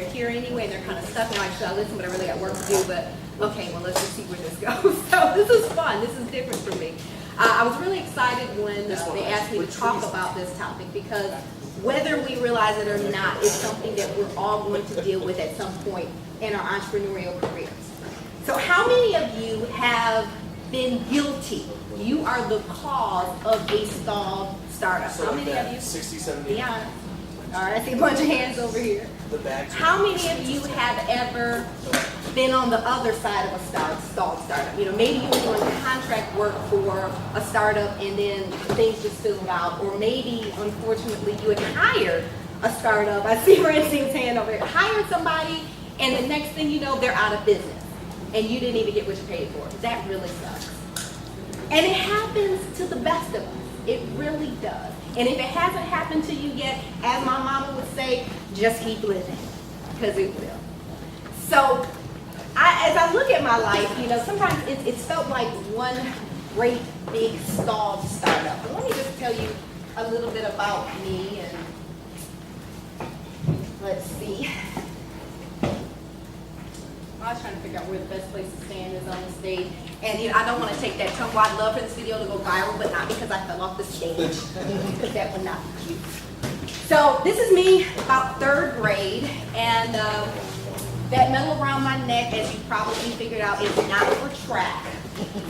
they're here anyway, and they're kind of stuck, and like, should I listen, but I really got work to do, but okay, well, let's just see where this goes. So this is fun. This is different for me. I was really excited when they asked me to talk about this topic, because whether we realize it or not, it's something that we're all going to deal with at some point in our entrepreneurial careers. So how many of you have been guilty? You are the cause of a stalled startup. So how many of you? 60, 70. Be honest. All right, I see a bunch of hands over here. The bags. How many of you have ever been on the other side of a stalled startup? You know, maybe you were doing contract work for a startup and then things just fizzled out, or maybe, unfortunately, you had hired a startup. I see Francine's hand over there. Hired somebody, and the next thing you know, they're out of business, and you didn't even get what you paid for. That really sucks. And it happens to the best of us. It really does. And if it hasn't happened to you yet, as my mama would say, just keep living, because it will. So, as I look at my life, you know, sometimes it's felt like one great big stalled startup. But let me just tell you a little bit about me, and let's see. I was trying to figure out where the best place to stand is on the stage. And you know, I don't want to take that chunk. I'd love for this video to go viral, but not because I fell off the stage. Because that would not be cute. So this is me about 3rd grade, and that medal around my neck, as you probably figured out, is not for track.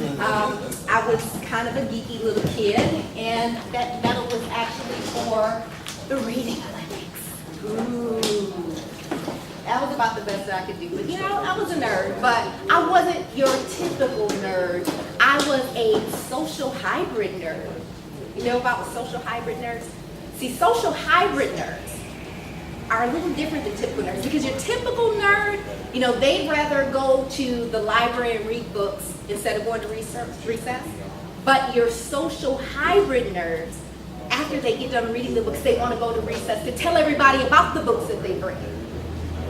I was kind of a geeky little kid, and that medal was actually for the reading Olympics. Ooh. That was about the best that I could do. But you know, I was a nerd, but I wasn't your typical nerd. I was a social hybrid nerd. You know about social hybrid nerds? See, social hybrid nerds are a little different than typical nerds, because your typical nerd, you know, they'd rather go to the library and read books instead of going to recess. But your social hybrid nerds, after they get done reading the books, they want to go to recess to tell everybody about the books that they bring.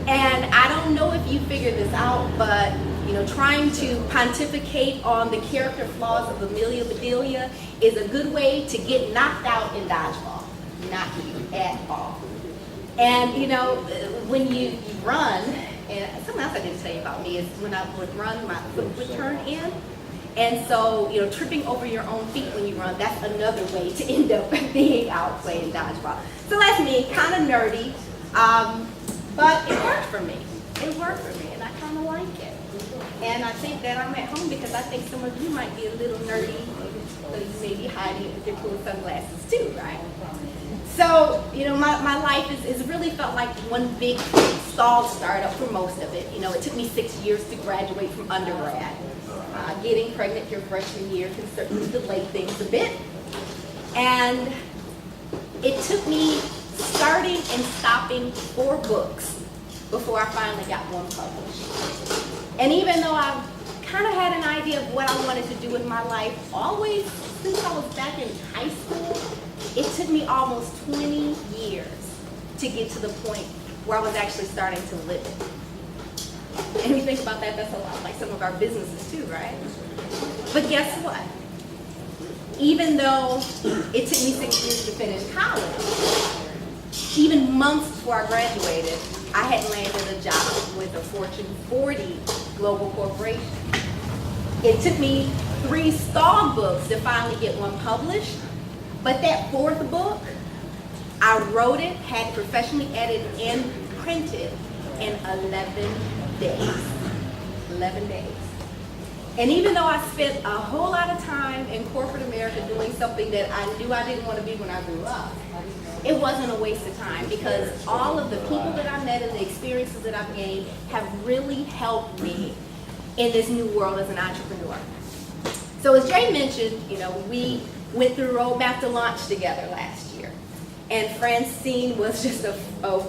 And I don't know if you figured this out, but you know, trying to pontificate on the character flaws of Amelia Bedelia is a good way to get knocked out in dodgeball. Not you at all. And you know, when you run, and something else I didn't tell you about me is when I would run, my foot would turn in. And so, you know, tripping over your own feet when you run, that's another way to end up being out playing dodgeball. So that's me, kind of nerdy. But it worked for me. It worked for me, and I kind of like it. And I think that I'm at home because I think some of you might be a little nerdy, so you may be hiding it with your cool sunglasses too, right? So, you know, my life is really felt like one big stalled startup for most of it. You know, it took me 6 years to graduate from undergrad. Getting pregnant your freshman year can certainly delay things a bit. And it took me starting and stopping 4 books before I finally got one published. And even though I've kind of had an idea of what I wanted to do with my life, always since I was back in high school, it took me almost 20 years to get to the point where I was actually starting to live it. And you think about that, that's a lot like some of our businesses too, right? But guess what? Even though it took me 6 years to finish college, even months before I graduated, I had landed a job with a Fortune 40 global corporation. It took me 3 stalled books to finally get one published, but that 4th book, I wrote it, had professionally edited and printed in 11 days. 11 days. And even though I spent a whole lot of time in corporate America doing something that I knew I didn't want to be when I grew up, it wasn't a waste of time, because all of the people that I met and the experiences that I've gained have really helped me in this new world as an entrepreneur. So as Jay mentioned, you know, we went through Roadmap to Launch together last year. And Francine was just a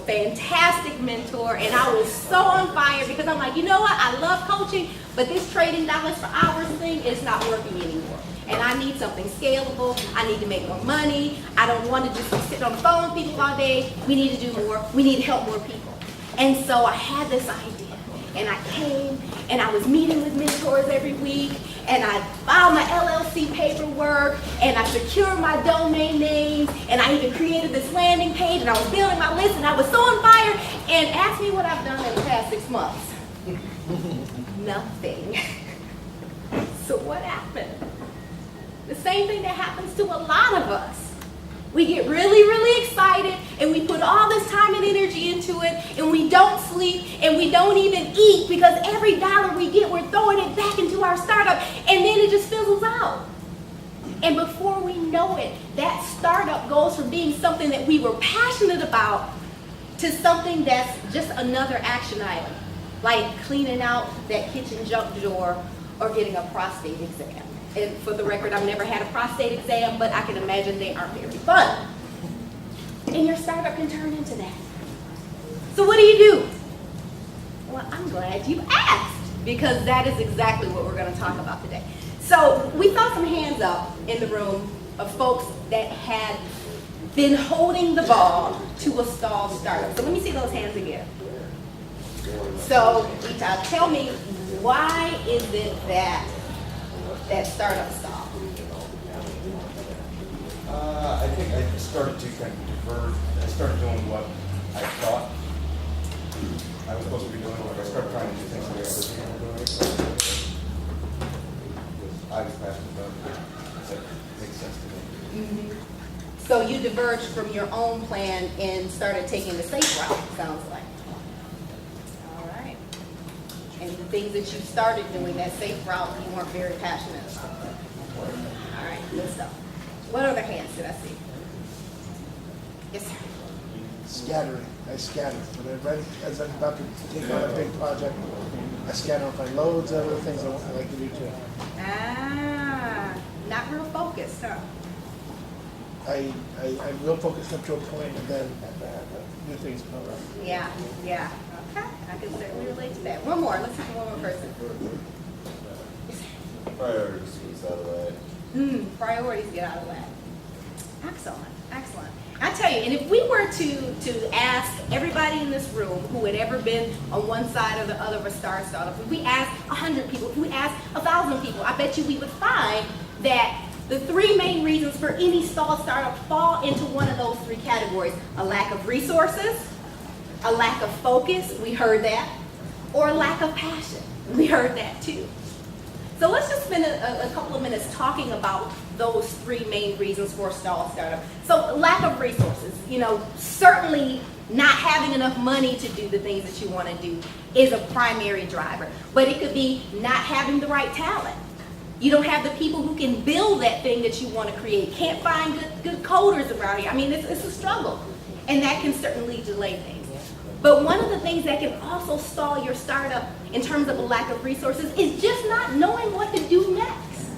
fantastic mentor, and I was so on fire because I'm like, you know what, I love coaching, but this trading dollars for hours thing is not working anymore. And I need something scalable. I need to make more money. I don't want to just sit on the phone with people all day. We need to do more. We need to help more people. And so I had this idea, and I came, and I was meeting with mentors every week, and I filed my LLC paperwork, and I secured my domain names, and I even created this landing page, and I was building my list, and I was so on fire. And as ask me what I've done in the past 6 months. Nothing. So what happened? The same thing that happens to a lot of us. We get really, really excited and we put all this time and energy into it and we don't sleep and we don't even eat because every dollar we get, we're throwing it back into our startup and then it just fizzles out. And before we know it, that startup goes from being something that we were passionate about to something that's just another action item, like cleaning out that kitchen junk drawer or getting a prostate exam. And for the record, I've never had a prostate exam, but I can imagine they aren't very fun. And your startup can turn into that. So what do you do? Well, I'm glad you asked, because that is exactly what we're going to talk about today. So we saw some hands up in the room of folks that had been holding the ball to a stalled startup. So let me see those hands again. So Isha, tell me, why is it that startup stalled? I think I started to kind of diverge. I started doing what I thought I was supposed to be doing. Like I started trying to do things that I was doing. I was passionate about it. That makes sense to me. Mm-hmm. So you diverged from your own plan and started taking the safe route, sounds like. All right. And the things that you started doing, that safe route, you weren't very passionate about. All right, good stuff. What other hands did I see? Yes, sir. Scattering. I scatter. Right as I'm about to take on a big project, I scatter and find loads of other things I like to do too. Ah, not real focused, huh? I'm real focused up to a point, and then new things come around. Yeah. Okay, I can certainly relate to that. One more. Let's have one more person. Yes, sir. Priorities get out of the way. Priorities get out of whack. Excellent. I tell you, and if we were to ask everybody in this room who had ever been on one side or the other of a startup, if we asked 100 people, if we asked 1,000 people, I bet you we would find that the three main reasons for any stalled startup fall into one of those three categories: a lack of resources, a lack of focus, we heard that, or a lack of passion. We heard that too. So let's just spend a couple of minutes talking about those three main reasons for a stalled startup. So lack of resources, certainly not having enough money to do the things that you want to do is a primary driver. But it could be not having the right talent. You don't have the people who can build that thing that you want to create. Can't find good coders around here. I mean, it's a struggle. And that can certainly delay things. But one of the things that can also stall your startup in terms of a lack of resources is just not knowing what to do next.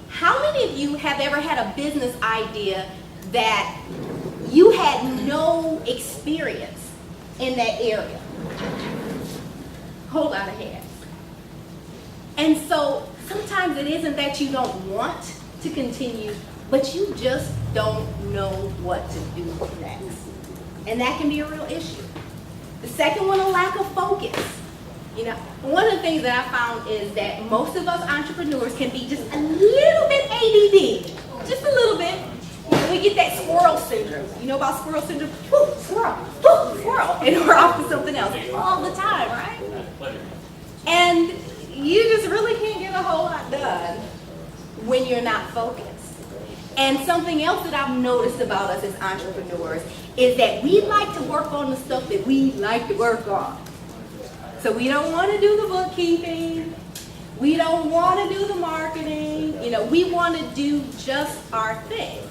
How many of you have ever had a business idea that you had no experience in that area? Whole lot of hands. And so sometimes it isn't that you don't want to continue, but you just don't know what to do next. And that can be a real issue. The second one, a lack of focus. One of the things that I found is that most of us entrepreneurs can be just a little bit ADD, just a little bit. We get that squirrel syndrome. You know about squirrel syndrome? Whoo, squirrel, whoo, squirrel, and we're off to something else all the time, right? And you just really can't get a whole lot done when you're not focused. And something else that I've noticed about us as entrepreneurs is that we like to work on the stuff that we like to work on. So we don't want to do the bookkeeping. We don't want to do the marketing. We want to do just our thing.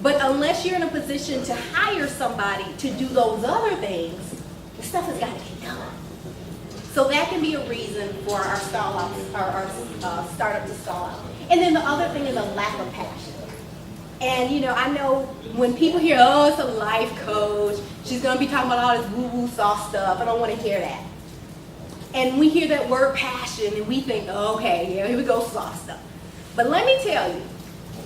But unless you're in a position to hire somebody to do those other things, the stuff has got to get done. So that can be a reason for our startup to stall out. And then the other thing is a lack of passion. And I know when people hear, oh, it's a life coach, she's going to be talking about all this woo-woo soft stuff, I don't want to hear that. And we hear that word passion and we think, oh, okay, yeah, here we go, soft stuff. But let me tell you,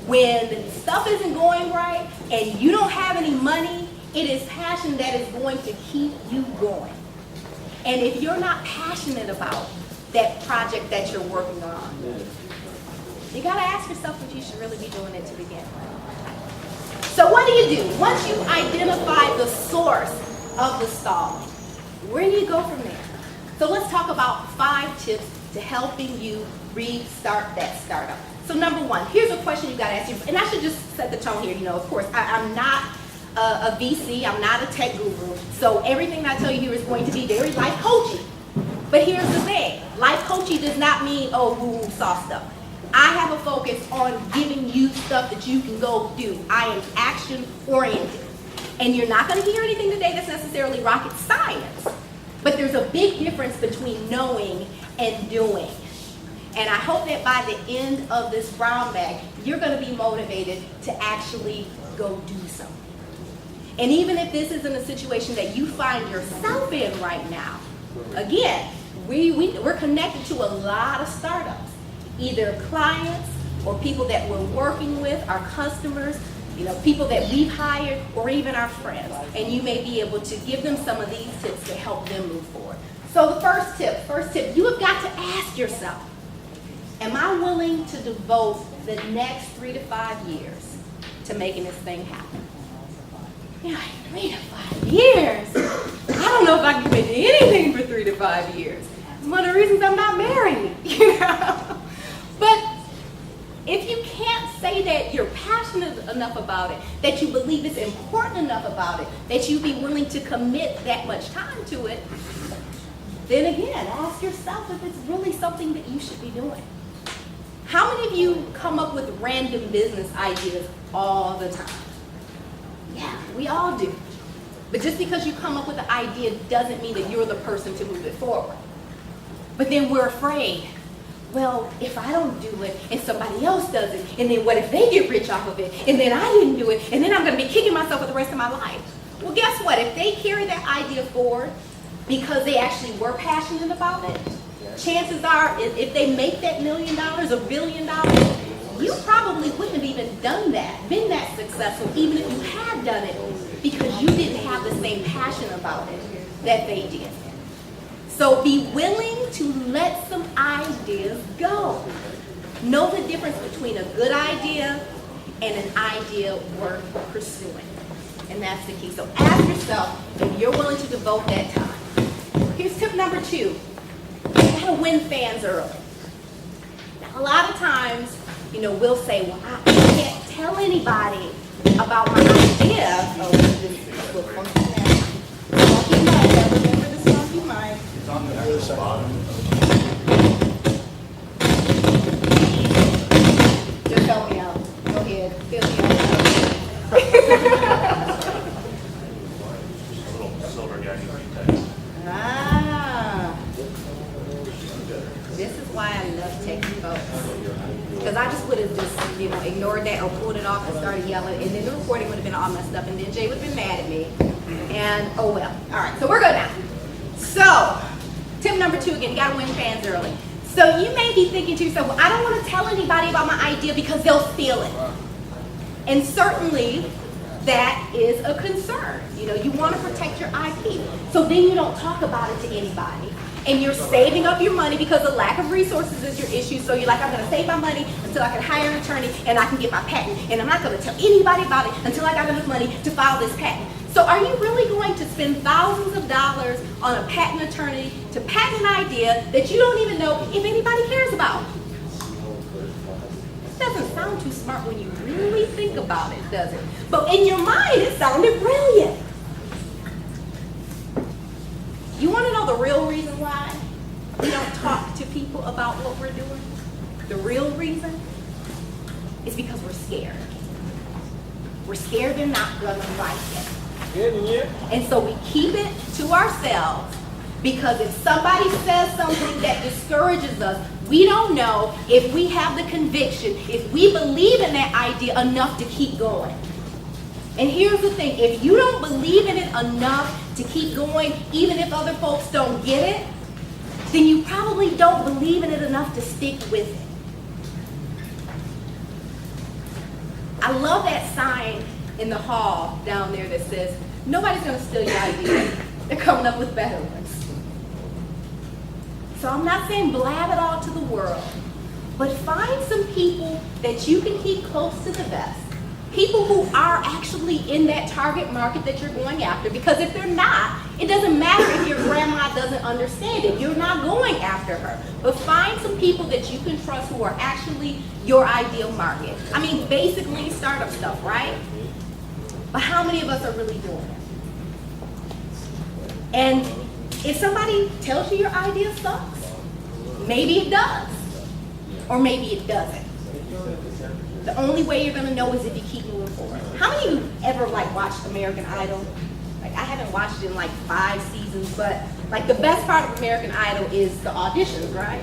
when stuff isn't going right and you don't have any money, it is passion that is going to keep you going. And if you're not passionate about that project that you're working on, you got to ask yourself if you should really be doing it to begin with. So what do? Once you identify the source of the stall, Where do you go from there? So let's talk about 5 tips to helping you restart that startup. So number 1, here's a question you got to ask you, and I should just set the tone here. You know, of course, I'm not a VC, I'm not a tech guru, so everything I tell you here is going to be very life coachy. But here's the thing, life coachy does not mean, oh, woo-woo saw stuff. I have a focus on giving you stuff that you can go do. I am action oriented. And you're not going to hear anything today that's necessarily rocket science. But there's a big difference between knowing and doing. And I hope that by the end of this brown bag, you're going to be motivated to actually go do something. And even if this isn't a situation that you find yourself in right now, again, we're connected to a lot of startups, either clients or people that we're working with, our customers, you know, people that we've hired, or even our friends. And you may be able to give them some of these tips to help them move forward. So the first tip, you have got to ask yourself, am I willing to devote the next 3 to 5 years to making this thing happen? You're like, 3 to 5 years? I don't know if I can commit to anything for 3 to 5 years. It's one of the reasons I'm not married, you know? But if you can't say that you're passionate enough about it, that you believe it's important enough about it, that you'd be willing to commit that much time to it, then again, ask yourself if it's really something that you should be doing. How many of you come up with random business ideas all the time? Yeah, we all do. But just because you come up with an idea doesn't mean that you're the person to move it forward. But then we're afraid. Well, if I don't do it and somebody else does it, and then what if they get rich off of it, and then I didn't do it, and then I'm going to be kicking myself for the rest of my life. Well, guess what? If they carry that idea forward because they actually were passionate about it, chances are if they make that $1 million, $1 billion, you probably wouldn't have even done that, been that successful, even if you had done it, because you didn't have the same passion about it that they did. So be willing to let some ideas go. Know the difference between a good idea and an idea worth pursuing. And that's the key. So ask yourself if you're willing to devote that time. Here's tip number 2. You gotta win fans early. Now, a lot of times, you know, we'll say, well, I can't tell anybody about my idea. Oh, this will funky now. Funky mind, I remember this funky mind. It's on the other side. Just help me out. Go ahead. Fill me out. Silver guy text. Ah. This is why I love taking photos. Because I just would have just, you know, ignored that or pulled it off and started yelling, and then the recording would have been all messed up, and then Jay would have been mad at me. And oh well. All right, so we're good now. So, tip number 2 again, you gotta win fans early. So you may be thinking to yourself, well, I don't want to tell anybody about my idea because they'll steal it. And certainly that is a concern. You know, you want to protect your IP. So then you don't talk about it to anybody. And you're saving up your money because the lack of resources is your issue. So you're like, I'm going to save my money until I can hire an attorney and I can get my patent. And I'm not going to tell anybody about it until I got enough money to file this patent. So are you really going to spend thousands of dollars on a patent attorney to patent an idea that you don't even know if anybody cares about? It doesn't sound too smart when you really think about it, does it? But in your mind, it sounded brilliant. You want to know the real reason why we don't talk to people about what we're doing? The real reason is because we're scared. We're scared they're not going to like it. And so we keep it to ourselves because if somebody says something that discourages us, we don't know if we have the conviction, if we believe in that idea enough to keep going. And here's the thing, if you don't believe in it enough to keep going, even if other folks don't get it, then you probably don't believe in it enough to stick with it. I love that sign in the hall down there that says, nobody's going to steal your idea. They're coming up with better ones. So I'm not saying blab it all to the world, but find some people that you can keep close to the vest. People who are actually in that target market that you're going after, because if they're not, it doesn't matter if your grandma understand it. You're not going after her. But find some people that you can trust who are actually your ideal market. I mean, basically startup stuff, right? But how many of us are really doing it? And if somebody tells you your idea sucks, maybe it does, or maybe it doesn't. The only way you're gonna know is if you keep moving forward. How many of you ever like watched American Idol? Like I haven't watched it in like 5 seasons, but like the best part of American Idol is the auditions, right?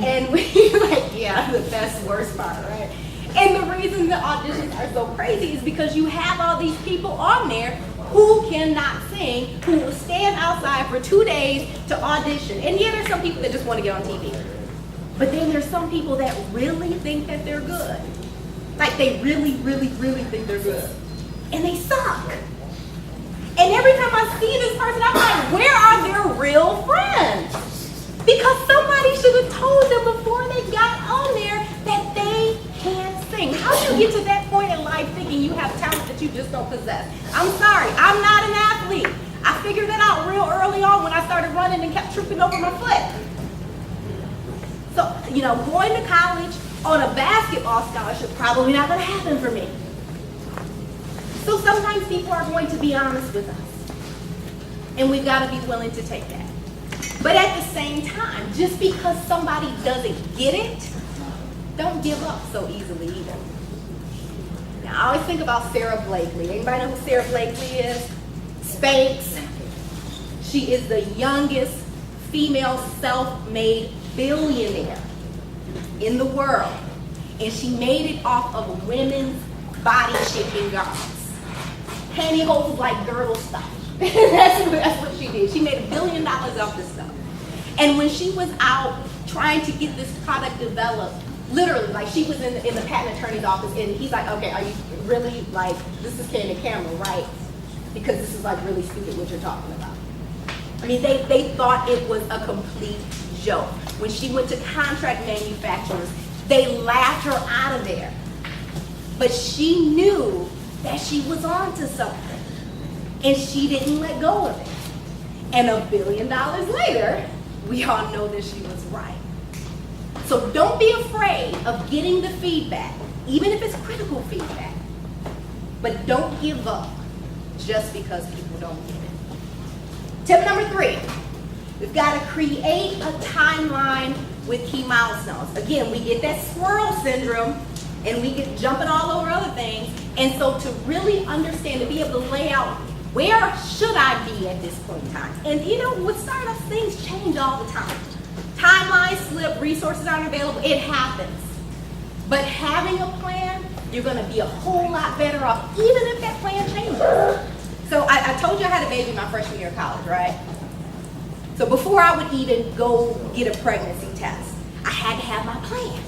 And we like, yeah, the best, worst part, right? And the reason the auditions are so crazy is because you have all these people on there who cannot sing, who will stand outside for 2 days to audition. And yeah, there's some people that just want to get on TV. But then there's some people that really think that they're good. Like they really, really, really think they're good. And they suck. And every time I see this person, I'm like, where are their real friends? Because somebody should have told them before they got on there that they can't sing. How do you get to that point in life thinking you have talent that you just don't possess? I'm sorry, I'm not an athlete. I figured that out real early on when I started running and kept tripping over my foot. So, you know, going to college on a basketball scholarship probably not going to happen for me. So sometimes people are going to be honest with us. And we've got to be willing to take that. But at the same time, just because somebody doesn't get it, don't give up so easily either. Now, I always think about Sarah Blakely. Anybody know who Sarah Blakely is? Spanx. She is the youngest female self-made billionaire in the world. And she made it off of women's body shaping garments. Pantyhose like girdle stuff. That's what she did. She made $1 billion off this stuff. And when she was out trying to get this product developed, literally, like she was in the patent attorney's office and he's like, okay, are you really, like, this is candid camera, right? Because this is like really stupid what you're talking about. I mean, they thought it was a complete joke. When she went to contract manufacturers, they laughed her out of there. But she knew that she was onto something. And she didn't let go of it. And $1 billion later, we all know that she was right. So don't be afraid of getting the feedback, even if it's critical feedback. But don't give up just because people don't get it. Tip number 3, we've got to create a timeline with key milestones. Again, we get that squirrel syndrome and we get jumping all over other things. And so to really understand, to be able to lay out where should I be at this point in time? And you know, with startups, things change all the time. Timelines slip, resources aren't available, it happens. But having a plan, you're gonna be a whole lot better off, even if that plan changes. So I told you I had a baby my freshman year of college, right? So before I would even go get a pregnancy test, I had to have my plan.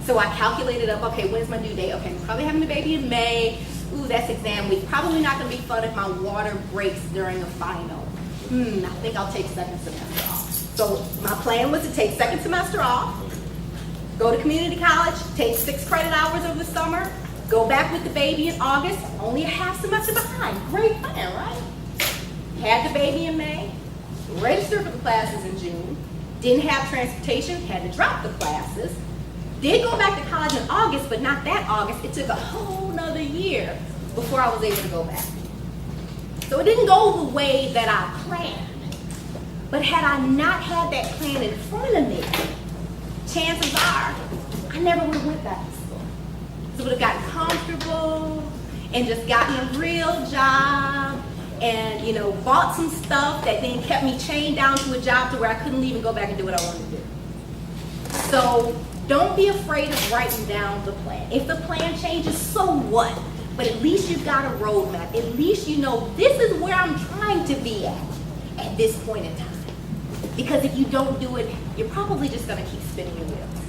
So I calculated up, okay, when's my due date? Okay, I'm probably having a baby in May. Ooh, that's exam week. Probably not gonna be fun if my water breaks during a final. I think I'll take second semester off. So my plan was to take second semester off, go to community college, take 6 credit hours over the summer, go back with the baby in August, only a half semester behind. Great plan, right? Had the baby in May, registered for the classes in June, didn't have transportation, had to drop the classes, did go back to college in August, but not that August. It took a whole nother year before I was able to go back. So it didn't go the way that I planned. But had I not had that plan in front of me, chances are I never would have went back to school. So I would have gotten comfortable and just gotten a real job and, you know, bought some stuff that then kept me chained down to a job to where I couldn't even go back and do what I wanted to do. So don't be afraid of writing down the plan. If the plan changes, so what? But at least you've got a roadmap. At least you know this is where I'm trying to be at this point in time. Because if you don't do it, you're probably just gonna keep spinning your wheels.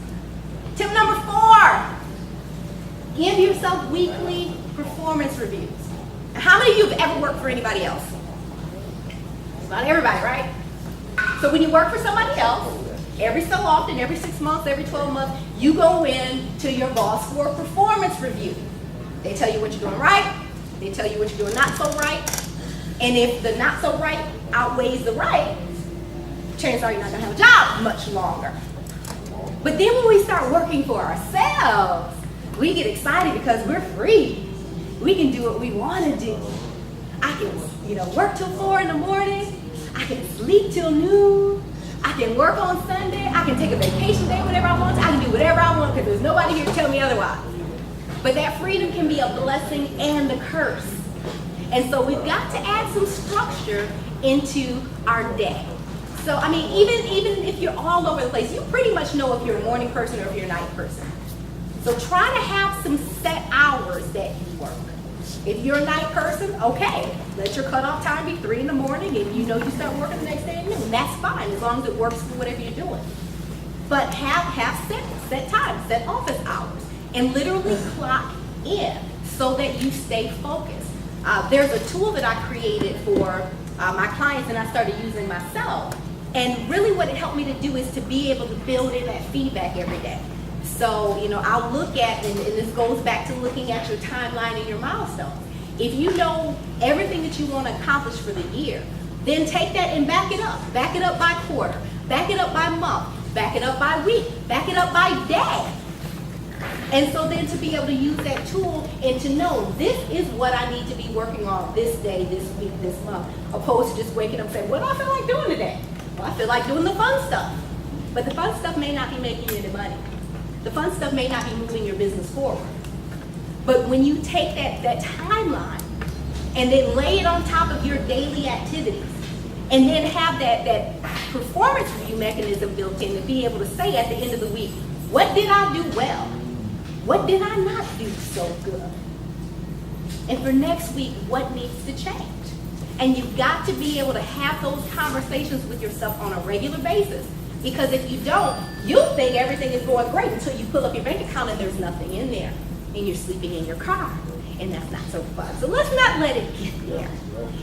Tip number 4, give yourself weekly performance reviews. Now, how many of you have ever worked for anybody else? Not everybody, right? So when you work for somebody else, every so often, every 6 months, every 12 months, you go in to your boss for a performance review. They tell you what you're doing right, they tell you what you're doing not so right, and if the not so right outweighs the right, chances are you're not gonna have a job much longer. But then when we start working for ourselves, we get excited because we're free. We can do what we want to do. I can, work till 4 in the morning. I can sleep till noon. I can work on Sunday. I can take a vacation day whenever I want to. I can do whatever I want because there's nobody here to tell me otherwise. But that freedom can be a blessing and a curse. And so we've got to add some structure into our day. So, I mean, even if you're all over the place, you pretty much know if you're a morning person or if you're a night person. So try to have some set hours that you work. If you're a night person, okay, let your cutoff time be 3 in the morning and you start working the next day at noon. That's fine, as long as it works for whatever you're doing. But have set times, set office hours, and literally clock in so that you stay focused. There's a tool that I created for my clients and I started using myself. And really what it helped me to do is to be able to build in that feedback every day. So, I'll look at, and this goes back to looking at your timeline and your milestones. If you know everything that you want to accomplish for the year, then take that and back it up. Back it up by quarter, back it up by month, back it up by week, back it up by day. And so then to be able to use that tool and to know this is what I need to be working on this day, this week, this month, opposed to just waking up and saying, what do I feel like doing today? Well, I feel like doing the fun stuff. But the fun stuff may not be making you any money. The fun stuff may not be moving your business forward. But when you take that timeline and then lay it on top of your daily activities and then have that performance review mechanism built in to be able to say at the end of the week, what did I do well? What did I not do so good? And for next week, what needs to change? And you've got to be able to have those conversations with yourself on a regular basis. Because if you don't, you'll think everything is going great until you pull up your bank account and there's nothing in there. And you're sleeping in your car. And that's not so fun. So let's not let it get there.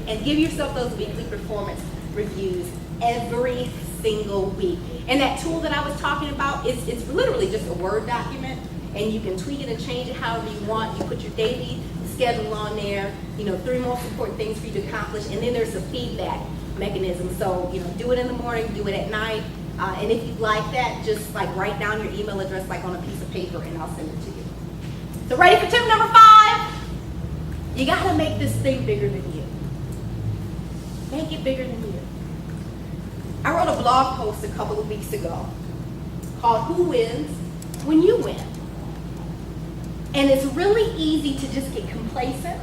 And give yourself those weekly performance reviews every single week. And that tool that I was talking about, it's literally just a Word document. And you can tweak it and change it however you want. You put your daily schedule on there, 3 most important things for you to accomplish. And then there's a feedback mechanism. So, do it in the morning, do it at night. And if you like that, just write down your email address on a piece of paper and I'll send it to you. So ready for tip number 5? You gotta make this thing bigger than you. Make it bigger than you. I wrote a blog post a couple of weeks ago called Who Wins When You Win? And it's really easy to just get complacent.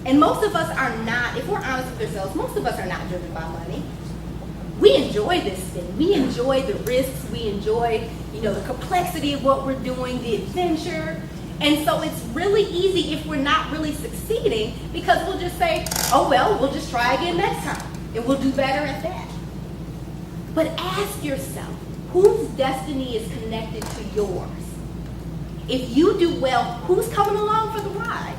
And most of us are not, if we're honest with ourselves, most of us are not driven by money. We enjoy this thing. We enjoy the risks. We enjoy, the complexity of what we're doing, the adventure. And so it's really easy if we're not really succeeding because we'll just say, oh, well, we'll just try again next time. And we'll do better at that. But ask yourself, whose destiny is connected to yours? If you do well, who's coming along for the ride?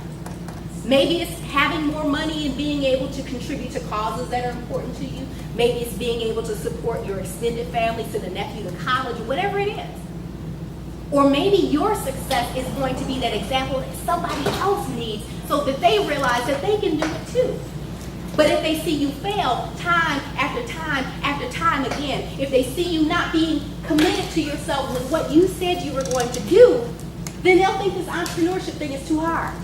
Maybe it's having more money and being able to contribute to causes that are important to you. Maybe it's being able to support your extended family, send a nephew to college, whatever it is. Or maybe your success is going to be that example that somebody else needs so that they realize that they can do it too. But if they see you fail time after time after time again, if they see you not being committed to yourself with what you said you were going to do, then they'll think this entrepreneurship thing is too hard.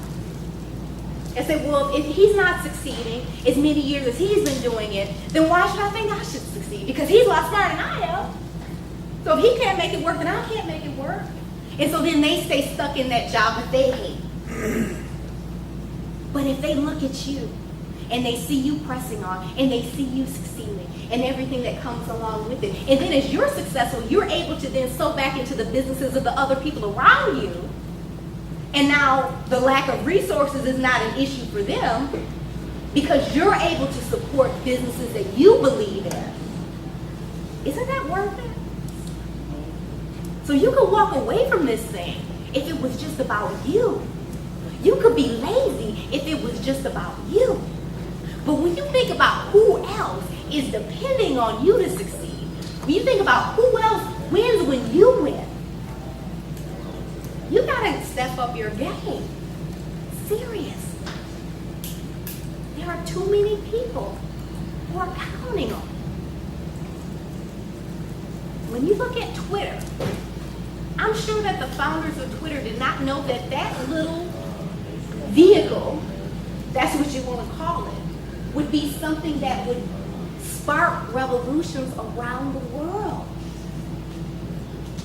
And say, well, if he's not succeeding as many years as he's been doing it, then why should I think I should succeed? Because he's a lot smarter than I am. So if he can't make it work, then I can't make it work. And so then they stay stuck in that job that they hate. But if they look at you and they see you pressing on and they see you succeeding and everything that comes along with it, and then as you're successful, you're able to then sow back into the businesses of the other people around you. And now the lack of resources is not an issue for them because you're able to support businesses that you believe in. Isn't that worth it? So you could walk away from this thing if it was just about you. You could be lazy if it was just about you. But when you think about who else is depending on you to succeed, when you think about who else wins when you win, you gotta step up your game. Serious. There are too many people who are counting on you. when you look at Twitter, I'm sure that the founders of Twitter did not know that that little vehicle, that's what you want to call it, would be something that would spark revolutions around the world.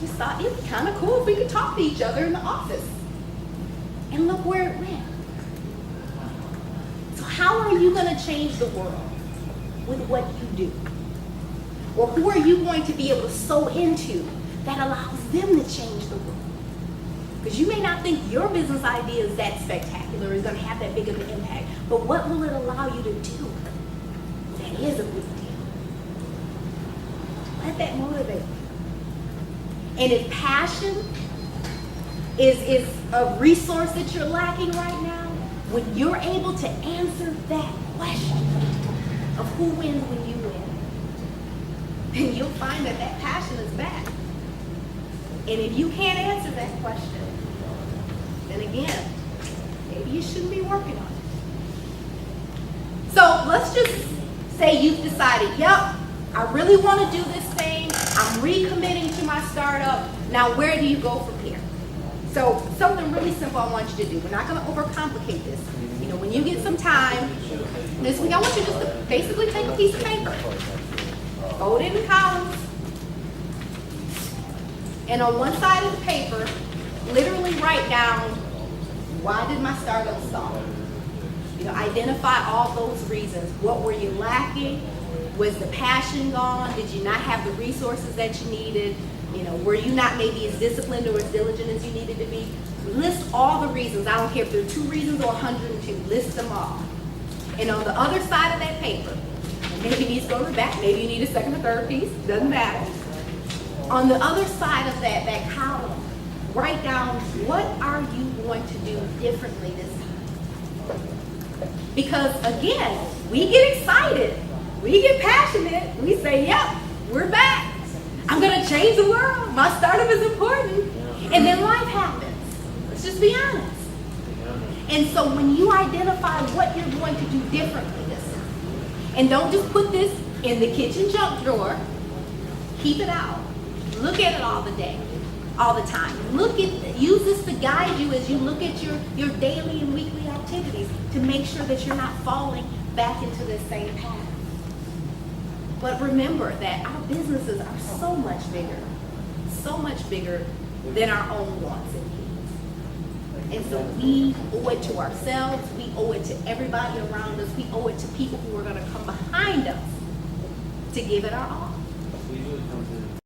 Just thought it'd be kind of cool if we could talk to each other in the office. And look where it went. So how are you going to change the world with what you do? Or who are you going to be able to sow into that allows them to change the world? Because you may not think your business idea is that spectacular, is going to have that big of an impact, but what will it allow you to do that is a big deal? Let that motivate you. And if passion is a resource that you're lacking right now, when you're able to answer that question of who wins when you win, then you'll find that that passion is back. And if you can't answer that question, then again, maybe you shouldn't be working on it. So let's just say you've decided, yep, I really want to do this thing. I'm recommitting to my startup. Now where do you go from here? So something really simple I want you to do. We're not going to overcomplicate this. You know, when you get some time this week, I want you just to basically take a piece of paper, fold it in columns, and on one side of the paper, literally write down, why did my startup stall? You know, identify all those reasons. What were you lacking? Was the passion gone? Did you not have the resources that you needed? You know, were you not maybe as disciplined or as diligent as you needed to be? List all the reasons. I don't care if there are 2 reasons or 102. List them all. And on the other side of that paper, maybe you need to go to the back, maybe you need a second or third piece, doesn't matter. On the other side of that column, write down, what are you going to do differently this time? Because again, we get excited, we get passionate, we say, yep, we're back. I'm gonna change the world, my startup is important. And then life happens, let's just be honest. And so when you identify what you're going to do differently this time, and don't just put this in the kitchen junk drawer, keep it out. Look at it all the time. Use this to guide you as you look at your daily and weekly activities to make sure that you're not falling back into the same path. But remember that our businesses are so much bigger than our own wants and needs. And so we owe it to ourselves, we owe it to everybody around us, we owe it to people who are going to come behind us to give it our all.